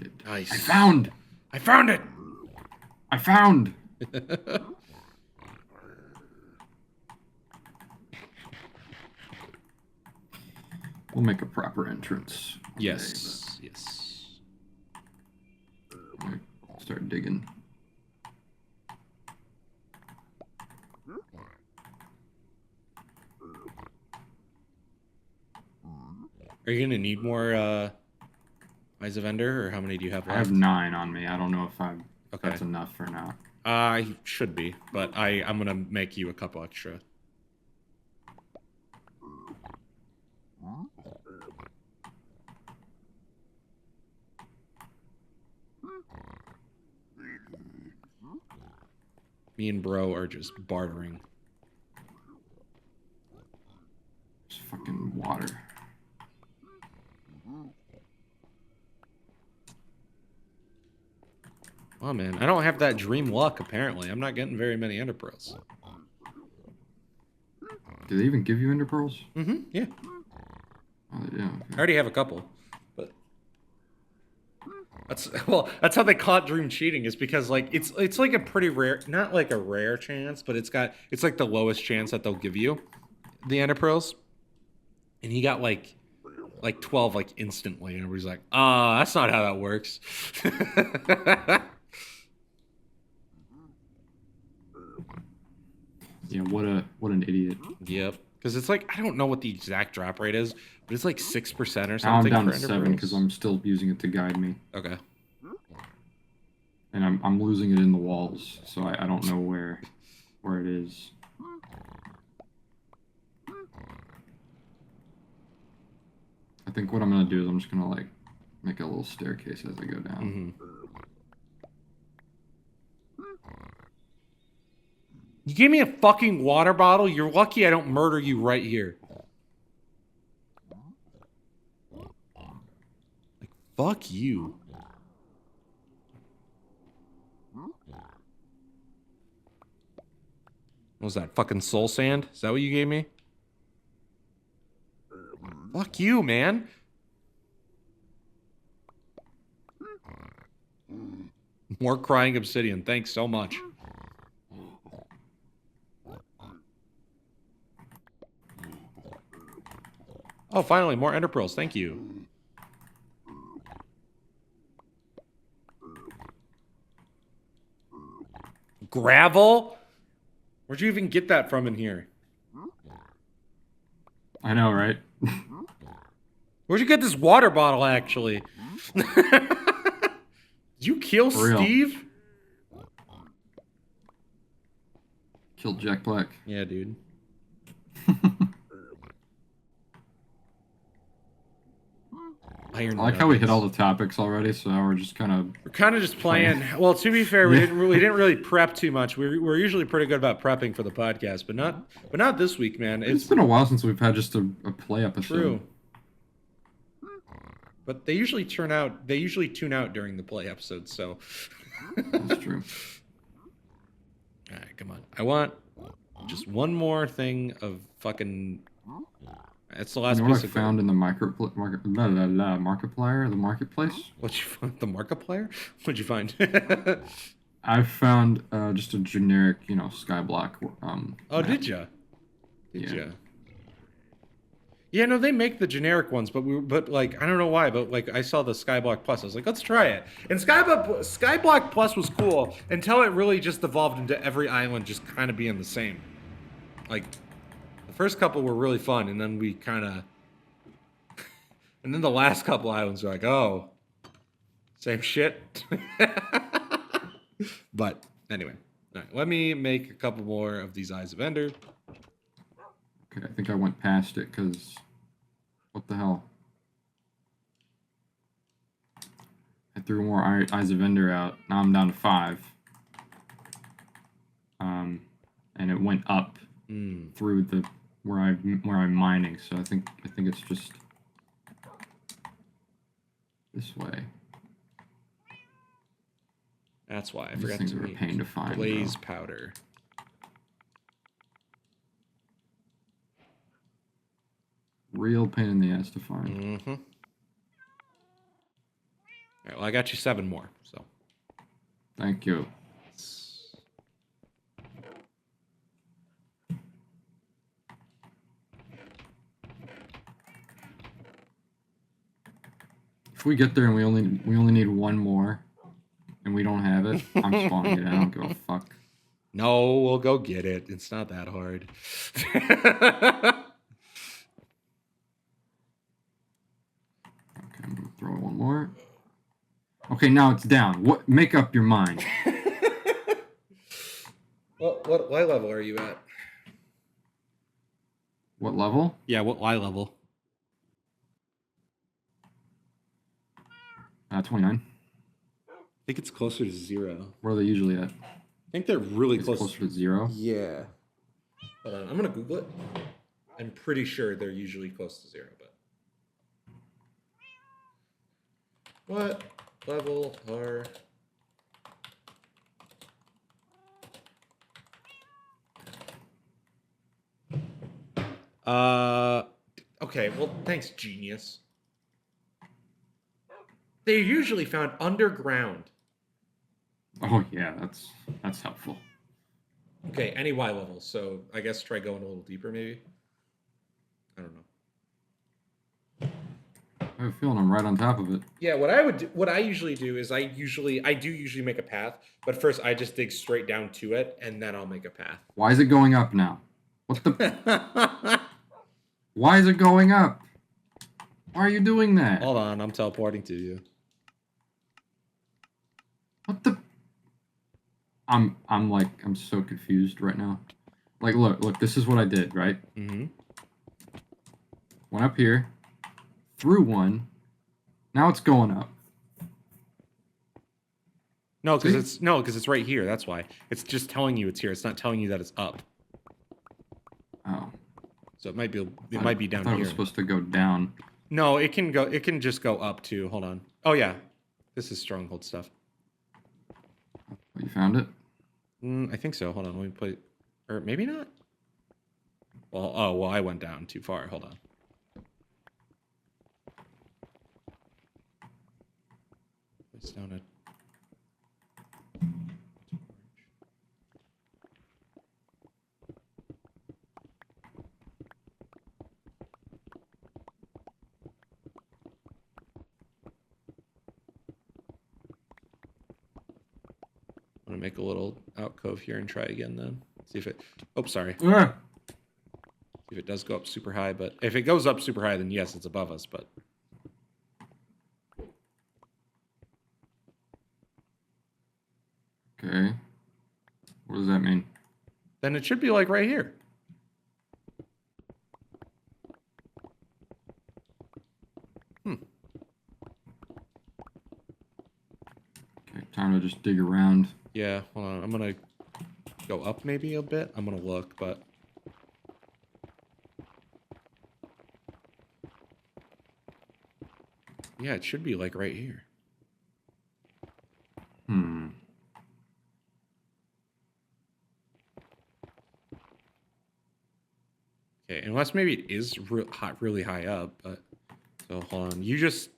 it. Nice. I found it. I found. We'll make a proper entrance. Yes. Yes. Okay, start digging. Are you gonna need more Eyes of Ender, or how many do you have I left? have 9 on me. I don't know if Okay. that's enough for now. I should be, but I'm gonna make you a couple extra. Me and bro are just bartering. It's fucking water. Oh man, I don't have that dream luck apparently. I'm not getting very many Ender Pearls. Do they even give you ender pearls? Mm-hmm, yeah. Oh, yeah. I Okay. already have a couple. But that's how they caught dream cheating, is because like it's like a pretty rare, not like a rare chance, but it's like the lowest chance that they'll give you the Ender Pearls. And he got like 12 like instantly, and everybody's like, that's not how that works. Yeah, what an idiot. Yep. Because it's like, I don't know what the exact drop rate is, but it's like 6% or Now I'm something down for to Ender 7 Pearls. because I'm still using it to guide me, Okay. and I'm losing it in the walls, so I don't know where it is. I think what I'm gonna do is I'm just gonna like make a little staircase as I go down. Mm-hmm. You gave me a fucking water bottle? You're lucky I don't murder you right here. Like, fuck you. What was that? Fucking soul sand? Is that what you gave me? Fuck you, man. More crying obsidian. Thanks so much. Oh, finally, more ender pearls. Thank you. Gravel? Where'd you even get that from in here? I know, right? Where'd you get this water bottle, actually? Did you kill For real. Steve? Killed Jack Black. Yeah, dude. Iron I like how we hit nuggets. all the topics already, so now we're just kind of... We're kind of just playing. Well, to be fair, we didn't really prep too much. We're usually pretty good about prepping for the podcast, but not this week, man. It's been a while since we've had just a play episode. True. But they usually tune out during the play episodes, so. That's true. All right, come on. I want just one more thing of fucking. That's the last You know what piece I of found in the marketplace? The marketplace? What'd you find? The Markiplier? What'd you find? I found just a generic, skyblock. Oh, map. did ya? Did Yeah. ya? Yeah, no, they make the generic ones, but like I don't know why, but like I saw the Skyblock Plus, I was like, let's try it. And Skyblock Plus was cool until it really just evolved into every island just kind of being the same. Like the first couple were really fun, and then we kind of, and then the last couple islands were like, oh, same shit. But anyway, all right, let me make a couple more of these Eyes of Ender. Okay, I think I went past it because, what the hell? I threw more Eyes of Ender out. Now I'm down to 5. And it went up through the where I'm mining. So I think it's just this way. That's why I These forgot things to are a make pain to find. blaze Though. powder. Real pain in the ass to find. Mm-hmm. All right, well, I got you 7 more, so. Thank you. If we get there and we only need one more, and we don't have it, I'm spawning it. I don't give a fuck. No, we'll go get it. It's not that hard. Okay, I'm gonna throw one more. Okay, now it's down. What? Make up your mind. What Y level are you at? What level? Yeah, what Y level? 29. I think it's closer to 0. Where are they usually at? I think they're really It's close. closer to 0. Yeah. Hold on, I'm gonna Google it. I'm pretty sure they're usually close to 0, but. What level are... Okay, well, thanks, genius. They're usually found underground. Oh yeah, that's helpful. Okay, any Y level, so I guess try going a little deeper, maybe? I don't know. I have a feeling I'm right on top of it. Yeah, what I usually do is I do usually make a path, but first I just dig straight down to it, and then I'll make a path. Why is it going up now? What the? Why is it going up? Why are you doing that? Hold on, I'm teleporting to you. What the? I'm so confused right now. Like, look, this is what I did, right? Mm-hmm. Went up here, threw one. Now it's going up. No, because it's right here. That's why. It's just telling you it's here. It's not telling you that it's up. Oh. So it might be I down thought it here. was supposed to go down. No, it can just go up too. Hold on. Oh yeah, this is stronghold stuff. You found it? I think so. Hold on. Let me put. Or maybe not. Well, oh, well, I went down too far. Hold on. It's down at... I'm gonna make a little alcove here and try again then. See if it... Oh, sorry. Ah! If it does go up super high, but if it goes up super high, then yes, it's above us, but... Okay. What does that mean? Then it should be like right here. Okay, time to just dig around. Yeah, hold on. I'm gonna go up maybe a bit. I'm gonna look, but... Yeah, it should be like right here. Hmm. Okay, unless maybe it is really high up, but... So, hold on. You just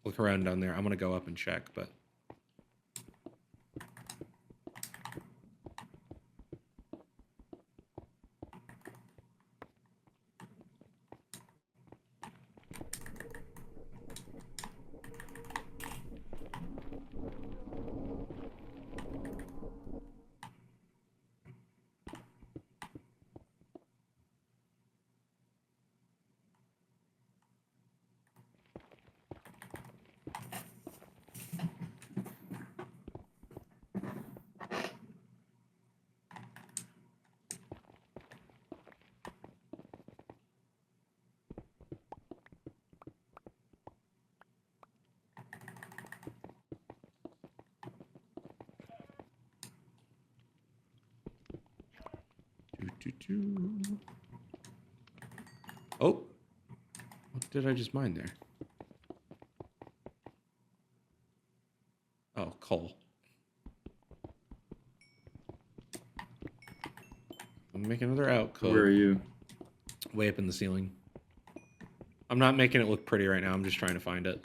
look around down there. I'm gonna go up and check, but... Oh! What did I just mine there? Oh, coal. I'm making another alcove. Where are you? Way up in the ceiling. I'm not making it look pretty right now. I'm just trying to find it.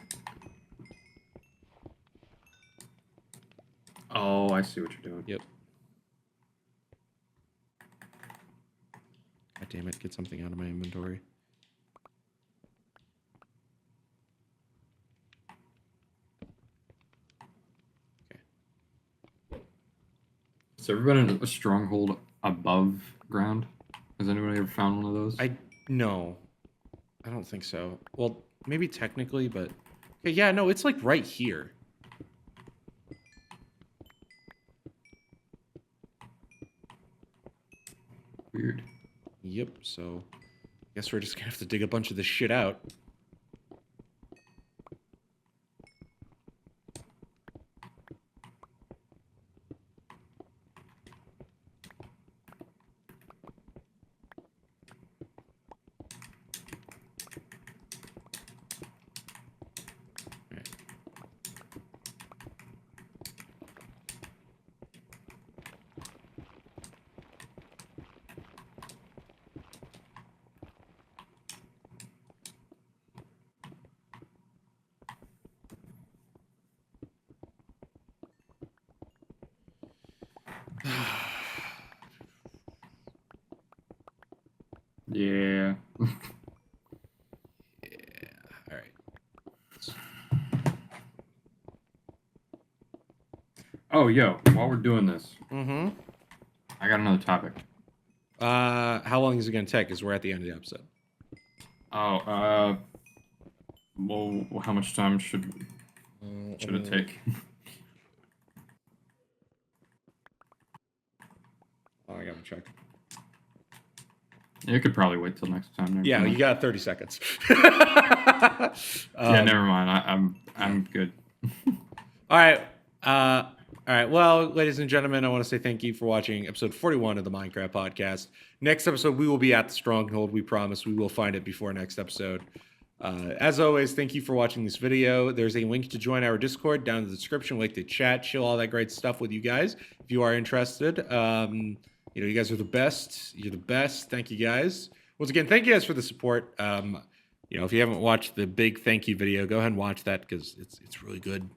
Oh, I see what you're doing. Yep. God damn it. Get something out of my inventory. Has there ever been a stronghold above ground? Has anybody ever found one of those? No. I don't think so. Well, maybe technically, but... Okay, yeah, no, it's like right here. Weird. Yep, so... Guess we're just gonna have to dig a bunch of this shit out. Yeah. All right. Oh, yo, while we're doing this, Mm-hmm. I got another topic. How long is it gonna take? Because we're at the end of the episode. oh, well, how much time should it take? Oh, I gotta check. Yeah, it could probably wait till next time. Never Yeah, mind. you got 30 seconds. Yeah, never mind. I'm good. All right. All right. Well, ladies and gentlemen, I want to say thank you for watching episode 41 of the Minecraft podcast. Next episode, we will be at the Stronghold. We promise we will find it before next episode. As always, thank you for watching this video. There's a link to join our Discord down in the description, link to chat, chill, all that great stuff with you guys if you are interested. You know, you guys are the best. You're the best. Thank you guys. Once again, thank you guys for the support. You know, if you haven't watched the big thank you video, go ahead and watch that because it's really good.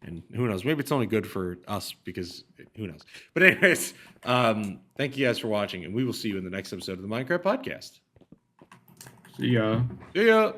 And who knows? Maybe it's only good for us because who knows? But anyways, thank you guys for watching, and we will see you in the next episode of the Minecraft Podcast. See ya. See ya.